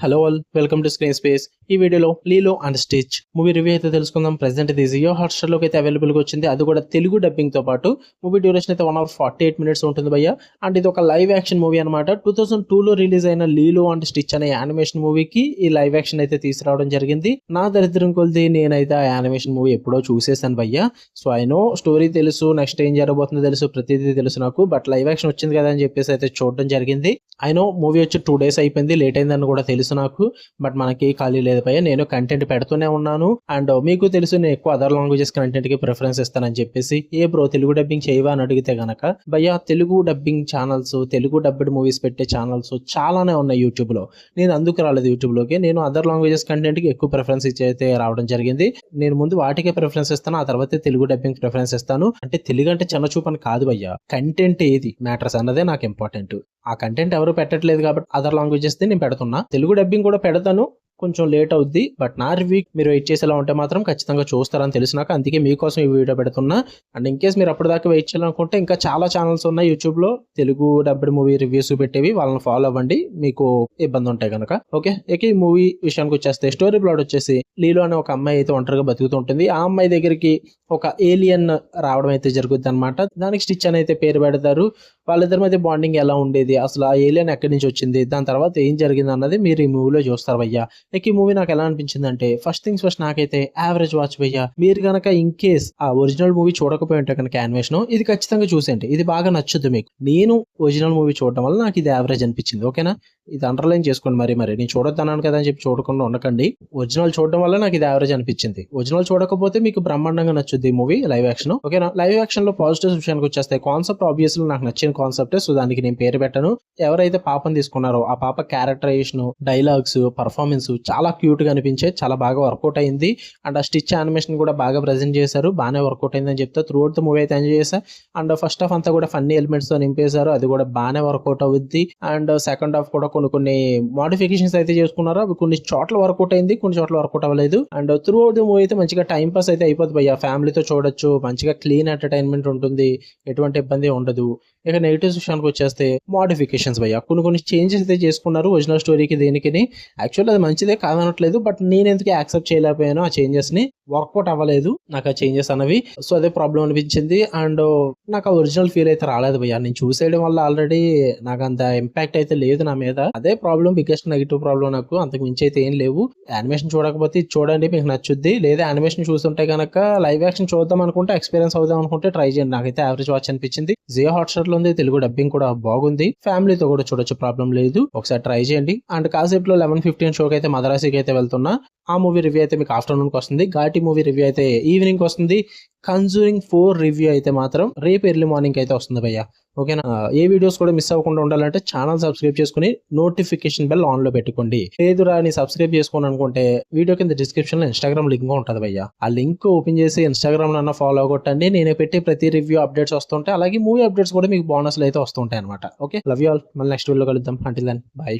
Hello all, welcome to screen space. ఈ వీడియోలో లీలో and stitch movie review అయితే తెలుసుకుందాం. ప్రెసెంట్ ఇది జియో హాట్స్టార్ లోకి అయితే అవైలబుల్ గా వచ్చింది, అది కూడా తెలుగు డబ్బింగ్ తో పాటు. మూవీ డ్యూరేషన్ అయితే 1 hour 48 minutes ఉంటుంది భయ్య. అండ్ ఇది ఒక లైవ్ యాక్షన్ మూవీ అనమాట. 2002లో రిలీజ్ అయిన లీలో అండ్ స్టిచ్ అనే యానిమేషన్ మూవీకి ఈ లైవ్ యాక్షన్ అయితే తీసుకురావడం జరిగింది. నా దరిద్రం కొలిది నేనైతే ఆ యానిమేషన్ మూవీ ఎప్పుడో చూసేసాను భయ్య. సో ఐ నో స్టోరీ తెలుసు, నెక్స్ట్ ఏం జరగబోతుందో తెలుసు, ప్రతిదీ తెలుసు నాకు. బట్ లైవ్ యాక్షన్ వచ్చింది కదా అని చెప్పేసి అయితే చూడడం జరిగింది. ఐ నో మూవీ వచ్చి 2 days అయిపోయింది, లేట్ అయిందని కూడా తెలుసు నాకు. బట్ మనకి ఖాళీ లేదు భయ్య, నేను కంటెంట్ పెడుతూనే ఉన్నాను. అండ్ మీకు తెలుసు నేను ఎక్కువ అదర్ లాంగ్వేజెస్ కంటెంట్ కి ప్రిఫరెన్స్ ఇస్తానని చెప్పేసి. ఏ బ్రో తెలుగు డబ్బింగ్ చేయవా అని అడిగితే గనక భయ్య, Telugu dubbing channels, Telugu dubbed movies పెట్టే ఛానల్స్ చాలానే ఉన్నాయి యూట్యూబ్ లో. నేను అందుకు రాలేదు యూట్యూబ్ లోకి, నేను అదర్ లాంగ్వేజెస్ కంటెంట్ కి ఎక్కువ ప్రిఫరెన్స్ ఇచ్చి అయితే రావడం జరిగింది. నేను ముందు వాటికే ప్రిఫరెన్స్ ఇస్తాను, ఆ తర్వాత తెలుగు డబ్బింగ్ ప్రిఫరెన్స్ ఇస్తాను. అంటే తెలుగు అంటే చిన్న చూపని కాదు భయ్య, కంటెంట్ ఏది మ్యాటర్స్ అన్నదే నాకు ఇంపార్టెంట్. ఆ కంటెంట్ ఎవరు పెట్టట్లేదు కాబట్టి అదర్ లాంగ్వేజెస్ నేను పెడుతున్నా. తెలుగు డబ్బింగ్ కూడా పెడతాను, కొంచెం లేట్ అవుద్ది. బట్ నా రివ్యూ మీరు వెయిట్ చేసేలా ఉంటే మాత్రం ఖచ్చితంగా చూస్తారని తెలిసి నాకు, అందుకే మీకోసం ఈ వీడియో పెడుతున్నా. అండ్ ఇన్ కేస్ మీరు అప్పటిదాకా వెయిట్ చేయాలనుకుంటే ఇంకా చాలా ఛానల్స్ ఉన్నాయి యూట్యూబ్ లో తెలుగు డబ్బుడ్ మూవీ రివ్యూస్ పెట్టేవి, వాళ్ళని ఫాలో అవ్వండి మీకు ఇబ్బంది ఉంటాయి కనుక. ఓకే, ఇక ఈ మూవీ విషయానికి వచ్చేస్తే స్టోరీ ప్లాట్ వచ్చేసి లీలో అనే ఒక అమ్మాయి అయితే ఒంటరిగా బతుకుతూ ఉంటుంది. ఆ అమ్మాయి దగ్గరికి ఒక ఏలియన్ రావడం అయితే జరుగుద్ది అనమాట. దానికి స్టిచ్ అని అయితే పేరు పెడతారు. వాళ్ళిద్దరి మధ్య బాండింగ్ ఎలా ఉండేది, అసలు ఆ ఏలియన్ ఎక్కడి నుంచి వచ్చింది, దాని తర్వాత ఏం జరిగింది అన్నది మీరు ఈ మూవీలో చూస్తారు భయ్యా. ఈ మూవీ నాకు ఎలా అనిపించింది అంటే, ఫస్ట్ థింగ్స్ ఫస్ట్ నాకైతే యావరేజ్ వాచ్ భయ్యా. మీరు కనుక ఇన్ కేస్ ఆ ఒరిజినల్ మూవీ చూడకపోయి ఉంటే కనుక యానిమేషన్ ఇది ఖచ్చితంగా చూసేయండి, ఇది బాగా నచ్చుద్ది మీకు. నేను ఒరిజినల్ మూవీ చూడడం వల్ల నాకు ఇది యావరేజ్ అనిపించింది. ఓకేనా, ఇది అండర్లైన్ చేసుకోండి. మరి నేను చూడొద్దన్నాను కదా అని చెప్పి చూడకుండా ఉండకండి. ఒరిజినల్ చూడడం వల్ల నాకు ఇది యావరేజ్ అనిపించింది. ఒరిజినల్ చూడకపోతే మీకు బ్రహ్మాండంగా నచ్చుద్ది మూవీ లైవ్ యాక్షన్. ఓకేనా, లైవ్ యాక్షన్ లో పాజిటివ్స్ విషయానికి వచ్చేస్తే కాన్సెప్ట్ ఆబ్వియస్లీ నాకు నచ్చిన కాన్సెప్ట్, సో దానికి నేను పేరు పెట్టను. ఎవరైతే పాపను తీసుకున్నారో ఆ పాప క్యారెక్టరైజేషన్, డైలాగ్స్, పర్ఫార్మెన్స్ చాలా క్యూట్ గా అనిపించే, చాలా బాగా వర్కౌట్ అయింది. అండ్ ఆ స్టిచ్ యానిమేషన్ కూడా బాగా ప్రెజెంట్ చేశారు, బాగానే వర్కౌట్ అయిందని చెప్తా. త్రూ అవుట్ ద మూవీ అయితే ఎంజాయ్ చేశా. అండ్ ఫస్ట్ హాఫ్ అంతా కూడా ఫన్నీ ఎలిమెంట్స్ తో నింపేశారు, అది కూడా బాగానే వర్కౌట్ అవుద్ది. అండ్ సెకండ్ హాఫ్ కూడా కొన్ని మోడిఫికేషన్స్ అయితే చేసుకున్నారు, అవి కొన్ని చోట్ల వర్కౌట్ అయింది, కొన్ని చోట్ల వర్కౌట్ అవ్వలేదు. And through out the movie అయితే మంచిగా టైం పాస్ అయితే అయిపోతుంది భయ్య. ఫ్యామిలీతో చూడొచ్చు, మంచిగా క్లీన్ ఎంటర్టైన్మెంట్ ఉంటుంది, ఎటువంటి ఇబ్బంది ఉండదు. ఇక నెగిటివ్స్ విషయానికి వచ్చేస్తే మోడిఫికేషన్స్ భయ్య, కొన్ని చేంజెస్ అయితే చేసుకున్నారు ఒరిజినల్ స్టోరీకి దేనికి. యాక్చువల్లీ అది మంచిదే కాదనట్లేదు, బట్ నేను ఎందుకు యాక్సెప్ట్ చేయలేకపోయాను ఆ చేంజెస్ ని. వర్కౌట్ అవ్వలేదు నాకు ఆ చేంజెస్ అనేవి, సో అదే ప్రాబ్లం అనిపించింది. అండ్ నాకు ఆ ఒరిజినల్ ఫీల్ అయితే రాలేదు భయ్య. నేను చూసేయడం వల్ల ఆల్రెడీ నాకు అంత ఇంపాక్ట్ అయితే లేదు నా మీద, అదే ప్రాబ్లం, బిగ్గెస్ట్ నెగిటివ్ ప్రాబ్లం నాకు. అంతకు మించి అయితే ఏం లేవు. యానిమేషన్ చూడకపోతే ఇది చూడండి, మీకు నచ్చుద్ది. లేదా యానిమేషన్ చూస్తుంటే కనుక లైవ్ యాక్షన్ చూద్దాం అనుకుంటే, ఎక్స్పీరియన్స్ అవుదాం అనుకుంటే ట్రై చేయండి. నాకైతే యావరేజ్ వాచ్ అనిపించింది. జియో హాట్స్టార్ లో ఉంది, తెలుగు డబ్బింగ్ కూడా బాగుంది, ఫ్యామిలీతో కూడా చూడొచ్చు, ప్రాబ్లం లేదు. ఒకసారి ట్రై చేయండి. అండ్ కాసేపులో 11:15 షోకి అయితే మద్రాసికి అయితే వెళ్తున్నా. ఆ మూవీ రివ్యూ అయితే మీకు ఆఫ్టర్నూన్ కి వస్తుంది. ఘాటి మూవీ రివ్యూ అయితే ఈవినింగ్ వస్తుంది. కన్జూరింగ్ 4 రివ్యూ అయితే మాత్రం రేపు ఎర్లీ మార్నింగ్ అయితే వస్తుంది భయ్య. ఓకేనా, ఏ వీడియోస్ కూడా మిస్ అవ్వకుండా ఉండాలంటే ఛానల్ సబ్స్క్రైబ్ చేసుకుని నోటిఫికేషన్ బెల్ ఆన్ లో పెట్టుకోండి. లేదు రాని సబ్స్క్రైబ్ చేసుకోండి అనుకుంటే వీడియో కింద డిస్క్రిప్షన్ లో ఇన్స్టాగ్రామ్ లింక్ ఉంటుంది భయ్య. ఆ లింక్ ఓపెన్ చేసి ఇన్స్టాగ్రామ్ లో ఫాలో కొట్టండి. నేను పెట్టి ప్రతి రివ్యూ అప్డేట్స్ వస్తుంటాయి, అలాగే మూవీ అప్డేట్స్ కూడా మీకు బోనస్లు అయితే వస్తుంటాయి అనమాట. Okay, love you all. మళ్ళీ నెక్స్ట్ వీడియో కలుద్దాం. Until then by.